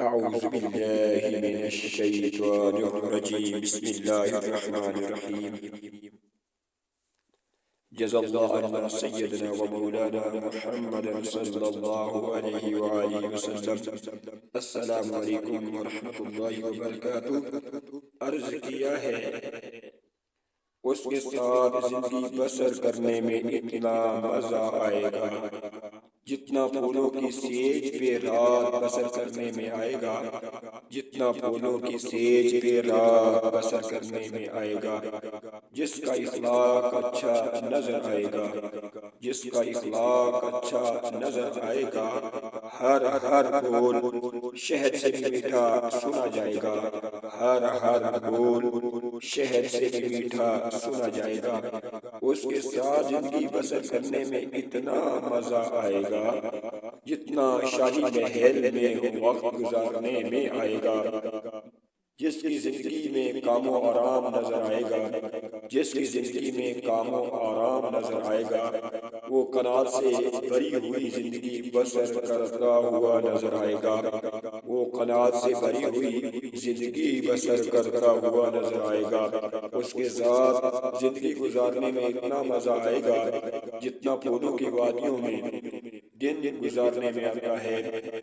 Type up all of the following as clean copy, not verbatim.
أعوذ بالله من الشيطان الرجيم بسم الله الرحمن الرحيم جزا الله عنا سيدنا ومولانا محمد صلى الله عليه وآله وسلم السلام علیکم ورحمۃ اللہ وبرکاتہ۔ عرض کیا ہے اس کے ساتھ زندگی بسر کرنے میں اتنا مزہ آئے گا جتنا پھولوں کی سیج پہ رات بسر کرنے میں آئے گا، جتنا پھولوں کی سیج پہ رات بسر کرنے میں آئے گا۔ جس کا اخلاق اچھا نظر آئے گا، جس کا اخلاق اچھا نظر آئے گا، ہر ہر بول شہد سے بھی میٹھا سنا جائے گا، ہر ہر بول شہد سے بھی میٹھا سنا جائے گا۔ اس کے ساتھ زندگی بسر کرنے میں اتنا مزہ آئے گا جتنا شاہی محل میں وقت گزارنے میں آئے گا۔ جس کی زندگی میں کام و آرام نظر آئے گا، جس کی زندگی میں کام و آرام نظر آئے گا، وہ قناعت سے بھری ہوئی زندگی بسر کرتا ہوا نظر آئے گا، وہ قناعت سے بھری ہوئی زندگی بسر کرتا ہوا نظر آئے گا۔ اس کے ساتھ زندگی گزارنے میں اتنا مزہ آئے گا جتنا پھولوں کی وادیوں میں دن گزارنے میں آتا ہے،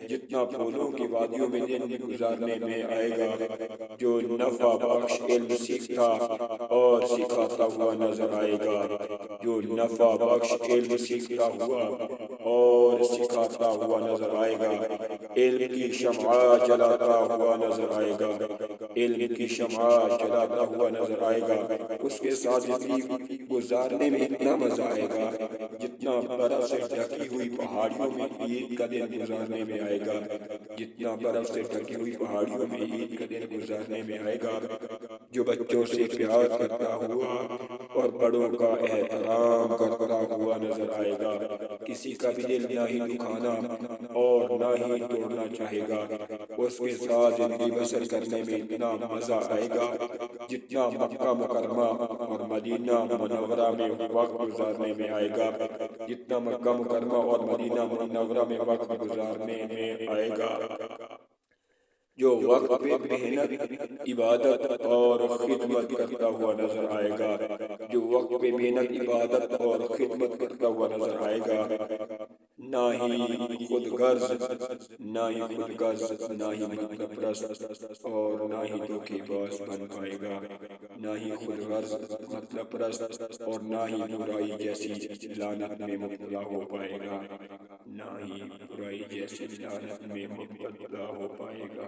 جتنا پھولوں کی وادیوں میں دن گزارنے میں آئے گا۔ جو نفع بخش علم سیکھتا اور سکھاتا ہوا نظر آئے گا، جو نفع بخش علم سیکھتا ہوا اور سکھاتا ہوا نظر آئے گا، علم کی شمع جلاتا ہوا نظر آئے گا، علم کی شمع جلاتا ہوا نظر آئے گا۔ اس کے ساتھ زندگی گزارنے میں اتنا مزہ آئے گا جتنا برف سے ڈھکی ہوئی پہاڑیوں میں عید کا دن گزارنے میں آئے گا، جتنا برف سے ڈھکی ہوئی پہاڑیوں میں عید کا دن گزارنے میں آئے گا۔ جو بچوں سے پیار کرتا ہوا اور بڑوں کا احترام کرتا ہوا نظر آئے گا، کسی کا بھی دل نہ ہی دکھانا اور نہ ہی توڑنا چاہے گا۔ اس کے ساتھ زندگی بسر کرنے میں اتنا مزہ آئے گا جتنا مکہ مکرمہ اور مدینہ منورہ میں وقت گزارنے میں آئے گا، جتنا مکہ مکرمہ اور مدینہ منورہ میں وقت گزارنے میں آئے گا۔ جو وقت پہ محنت، عبادت اور خدمت کرتا ہوا نظر آئے گا، جو وقت پہ محنت، عبادت اور خدمت کرتا ہوا نظر آئے گا، نہ ہی خود غرض، نہ ہی خود غرض، نہ ہی مطلب پرست اور نہ ہی دھوکے باز بن پائے گا، نہ ہی خود غرض، مطلب پرست اور نہ ہی برائی جیسی لعنت میں مبتلا ہو پائے گا، نہ ہی برائی جیسی لعنت میں مبتلا ہو پائے گا،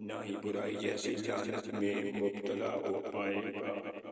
نہ ہی برائی جیسی لعنت میں مبتلا ہو پائے گا۔